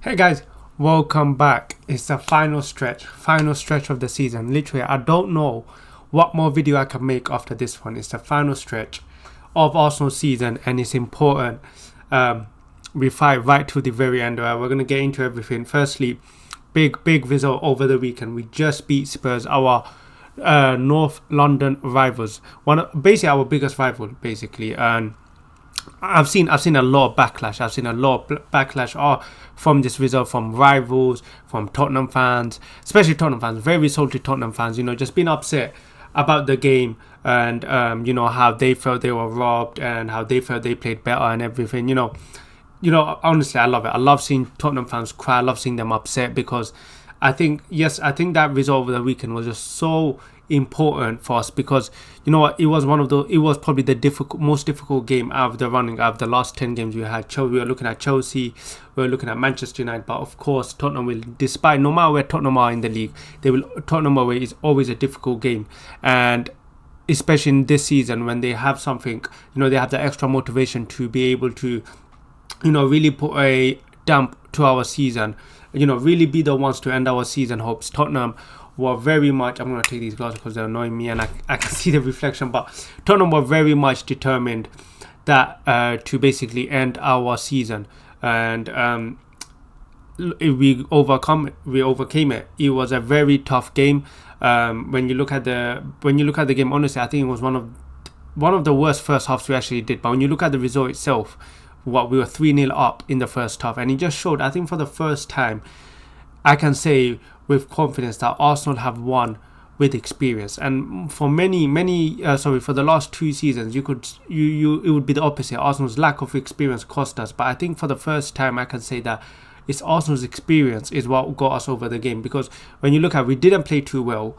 Hey guys, welcome back. It's the final stretch of the season. Literally, I don't know what more video I can make after this one. It's the final stretch of Arsenal's season, and it's important. We fight right to the very end. We're gonna get into everything. Firstly, big result over the weekend. We just beat Spurs, our North London rivals. Basically our biggest rival, basically, and I've seen a lot of backlash. I've seen a lot of backlash from this result, from rivals, from Tottenham fans, especially Tottenham fans, very salty Tottenham fans. Just being upset about the game and how they felt they were robbed and how they felt they played better and everything. Honestly, I love it. I love seeing Tottenham fans cry. I love seeing them upset because I think that result over the weekend was just so important for us because it was probably the most difficult game out of the last 10 games we had. We were looking at Chelsea, we were looking at Manchester United, but of course Tottenham will, despite no matter where Tottenham are in the league, Tottenham away is always a difficult game, and especially in this season when they have something, they have the extra motivation to be able to really put a damp to our season, really be the ones to end our season hopes. Tottenham were very much, I'm going to take these glasses because they're annoying me and I can see the reflection, but Tottenham were very much determined that to basically end our season, and we overcame it. It was a very tough game. When you look at the game, honestly, I think it was one of the worst first halves we actually did. But when you look at the result itself, we were 3-0 up in the first half, and it just showed, I think for the first time I can say with confidence that Arsenal have won with experience. And for for the last 2 seasons, it would be the opposite. Arsenal's lack of experience cost us, but I think for the first time I can say that it's Arsenal's experience is what got us over the game, because when you look at, we didn't play too well,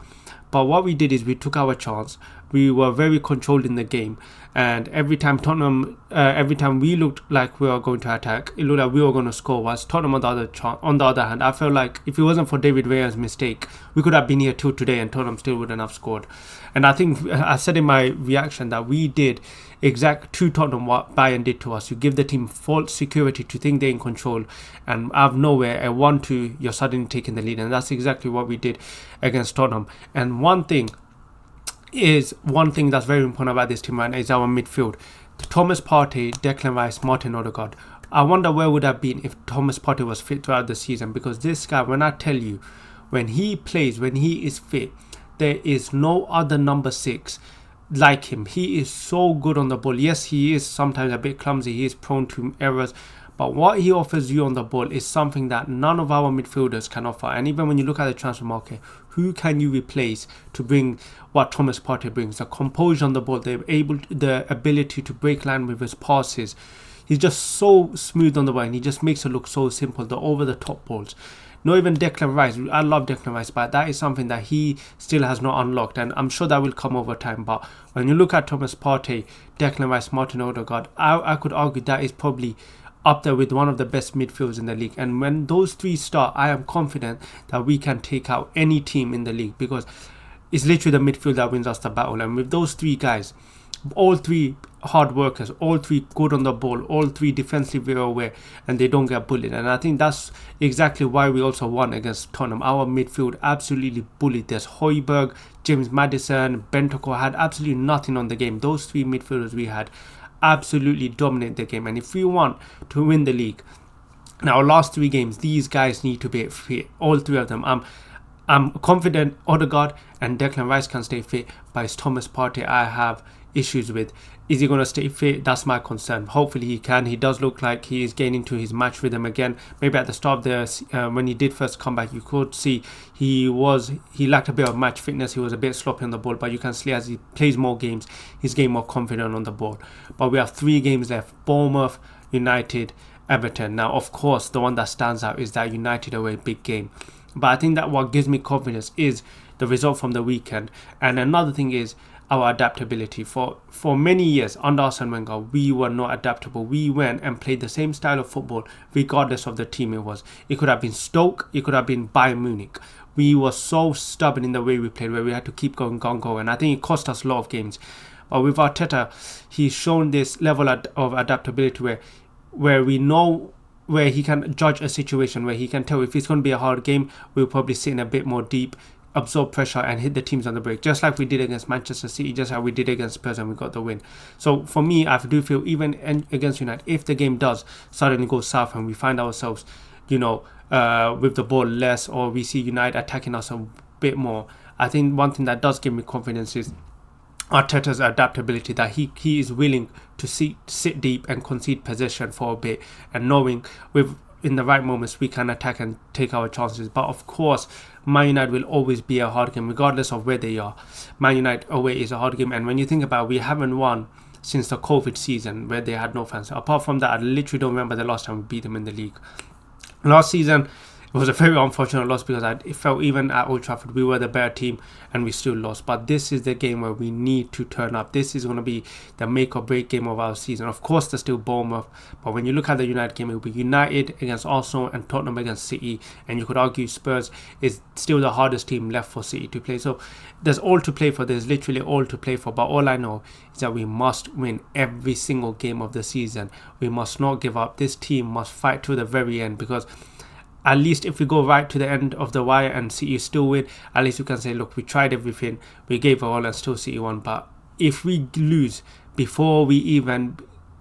but what we did is we took our chance. We were very controlled in the game, and every time we looked like we were going to attack, it looked like we were going to score. Whilst Tottenham on the other hand, I felt like if it wasn't for David Raya's mistake, we could have been here till today, and Tottenham still wouldn't have scored. And I think I said in my reaction that we did exact to Tottenham what Bayern did to us. You give the team false security to think they're in control, and out of nowhere, a 1-2, you're suddenly taking the lead, and that's exactly what we did against Tottenham. And one thing that's very important about this team right now is our midfield. Thomas Partey, Declan Rice, Martin Odegaard. I wonder where would have been if Thomas Partey was fit throughout the season, because this guy, when I tell you, when he plays, when he is fit, there is no other number 6 like him. He is so good on the ball. Yes, he is sometimes a bit clumsy, he is prone to errors, but what he offers you on the ball is something that none of our midfielders can offer. And even when you look at the transfer market, who can you replace to bring what Thomas Partey brings? The composure on the ball, the ability to break line with his passes. He's just so smooth on the ball, and he just makes it look so simple. The over-the-top balls. Not even Declan Rice. I love Declan Rice, but that is something that he still has not unlocked, and I'm sure that will come over time. But when you look at Thomas Partey, Declan Rice, Martin Odegaard, I could argue that is probably up there with one of the best midfielders in the league. And when those three start, I am confident that we can take out any team in the league, because it's literally the midfield that wins us the battle. And with those three guys, all three hard workers, all three good on the ball, all three defensively aware, and they don't get bullied. And I think that's exactly why we also won against Tottenham. Our midfield absolutely bullied. There's Højbjerg, James Maddison, Bentancur had absolutely nothing on the game. Those three midfielders we had absolutely dominate the game. And if we want to win the league, in our last 3 games, these guys need to be fit, all 3 of them. I'm confident Odegaard and Declan Rice can stay fit, but it's Thomas Partey I have issues with. Is he going to stay fit? That's my concern. Hopefully he can. He does look like he is getting into his match rhythm again. Maybe at the start of the when he did first come back, you could see he lacked a bit of match fitness. He was a bit sloppy on the ball, but you can see as he plays more games, he's getting more confident on the ball. But we have 3 games left: Bournemouth, United, Everton. Now, of course, the one that stands out is that United away big game. But I think that what gives me confidence is the result from the weekend. And another thing is our adaptability. For many years under Arsene Wenger, we were not adaptable. We went and played the same style of football regardless of the team it was. It could have been Stoke, it could have been Bayern Munich. We were so stubborn in the way we played, where we had to keep going, and I think it cost us a lot of games. But with Arteta, he's shown this level of adaptability where we know where he can judge a situation, where he can tell if it's going to be a hard game, we'll probably sit in a bit more deep, absorb pressure and hit the teams on the break, just like we did against Manchester City, just like we did against Spurs and we got the win. So for me, I do feel even against United, if the game does suddenly go south and we find ourselves, with the ball less, or we see United attacking us a bit more, I think one thing that does give me confidence is Arteta's adaptability, that he is willing to sit deep and concede possession for a bit, and knowing in the right moments we can attack and take our chances. But of course, Man United will always be a hard game regardless of where they are. Man United away is a hard game, and when you think about it, we haven't won since the COVID season where they had no fans. Apart from that, I literally don't remember the last time we beat them in the league. Last season, it was a very unfortunate loss because it felt even at Old Trafford we were the better team and we still lost. But this is the game where we need to turn up. This is going to be the make or break game of our season. Of course, there's still Bournemouth, but when you look at the United game, it will be United against Arsenal and Tottenham against City, and you could argue Spurs is still the hardest team left for City to play. So there's all to play for. There's literally all to play for. But all I know is that we must win every single game of the season. We must not give up. This team must fight to the very end, because at least if we go right to the end of the wire and City still win, at least we can say, look, we tried everything, we gave it all and still City won. But if we lose before we even,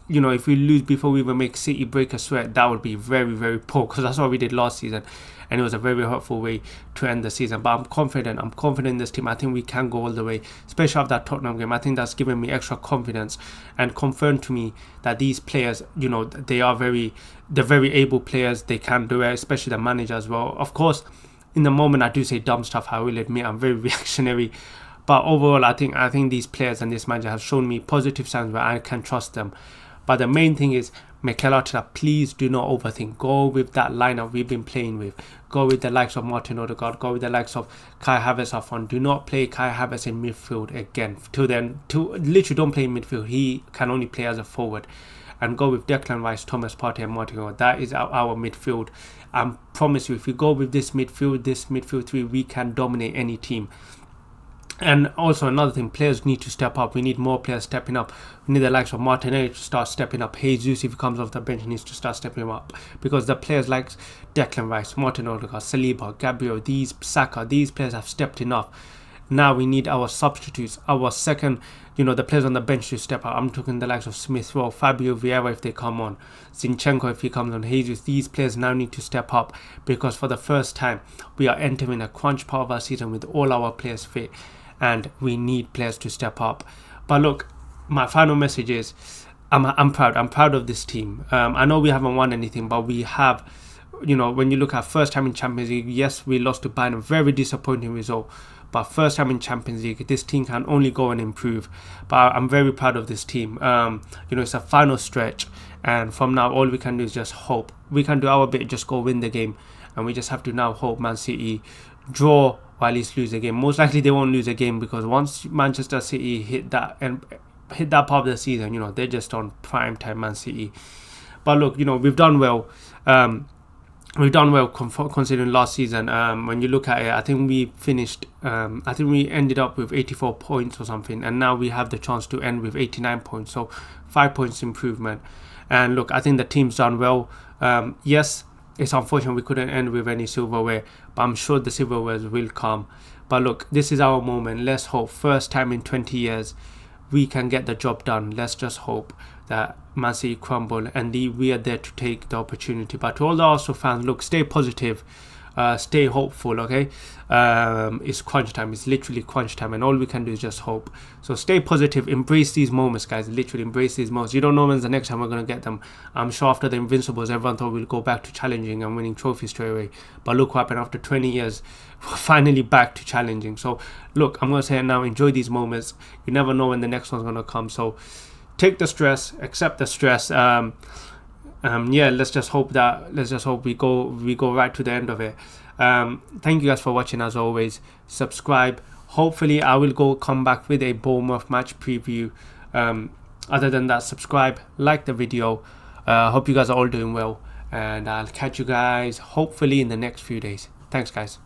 make City break a sweat, that would be very, very poor, because that's what we did last season. And it was a very hurtful way to end the season. But I'm confident in this team. I think we can go all the way, especially after that Tottenham game. I think that's given me extra confidence and confirmed to me that these players, they're very able players. They can do it, especially the manager as well. Of course, in the moment I do say dumb stuff. I will admit I'm very reactionary. But overall, I think these players and this manager have shown me positive signs where I can trust them. But the main thing is, Mikel Arteta, please do not overthink. Go with that lineup we've been playing with. Go with the likes of Martin Odegaard. Go with the likes of Kai Havertz up front. Do not play Kai Havertz in midfield again. Literally don't play in midfield. He can only play as a forward. And go with Declan Rice, Thomas Partey and Martin Odegaard. That is our midfield. I promise you, if we go with this midfield three, we can dominate any team. And also another thing, players need to step up. We need more players stepping up. We need the likes of Martinelli to start stepping up. Jesus, if he comes off the bench, needs to start stepping up, because the players like Declan Rice, Martin Odegaard, Saliba, Gabriel, Saka, these players have stepped enough. Now we need our substitutes, our second, the players on the bench to step up. I'm talking the likes of Smith Rowe, Fabio Vieira if they come on, Zinchenko if he comes on, Jesus. These players now need to step up, because for the first time we are entering a crunch part of our season with all our players fit, and we need players to step up. But look, my final message is I'm proud of this team. I know we haven't won anything, but we have, when you look at first time in Champions League, yes, we lost to Bayern, a very disappointing result, but first time in Champions League, this team can only go and improve. But I'm very proud of this team. It's a final stretch, and from now all we can do is just hope. We can do our bit, just go win the game, and we just have to now hope Man City draw or at least lose a game. Most likely they won't lose a game, because once Manchester City hit that part of the season, they're just on prime time Man City. But look, we've done well. We've done well considering last season. When you look at it, I think we finished. I think we ended up with 84 points or something, and now we have the chance to end with 89 points. So 5 points improvement. And look, I think the team's done well. Yes, it's unfortunate we couldn't end with any silverware, but I'm sure the silverware will come. But look, this is our moment. Let's hope. First time in 20 years, we can get the job done. Let's just hope that Man City crumble and we are there to take the opportunity. But to all the Arsenal fans, look, stay positive. Stay hopeful, okay? It's crunch time. It's literally crunch time, and all we can do is just hope. So stay positive. Embrace these moments, guys. Literally embrace these moments. You don't know when's the next time we're going to get them. I'm sure after the Invincibles, everyone thought we'll go back to challenging and winning trophies straight away. But look what happened. After 20 years, we're finally back to challenging. So look, I'm going to say it now. Enjoy these moments. You never know when the next one's going to come. So take the stress. Accept the stress. Let's just hope we go right to the end of it. Thank you guys for watching. As always, subscribe. Hopefully I will come back with a Bournemouth match preview. Other than that, subscribe, like the video. Hope you guys are all doing well, and I'll catch you guys hopefully in the next few days. Thanks, guys.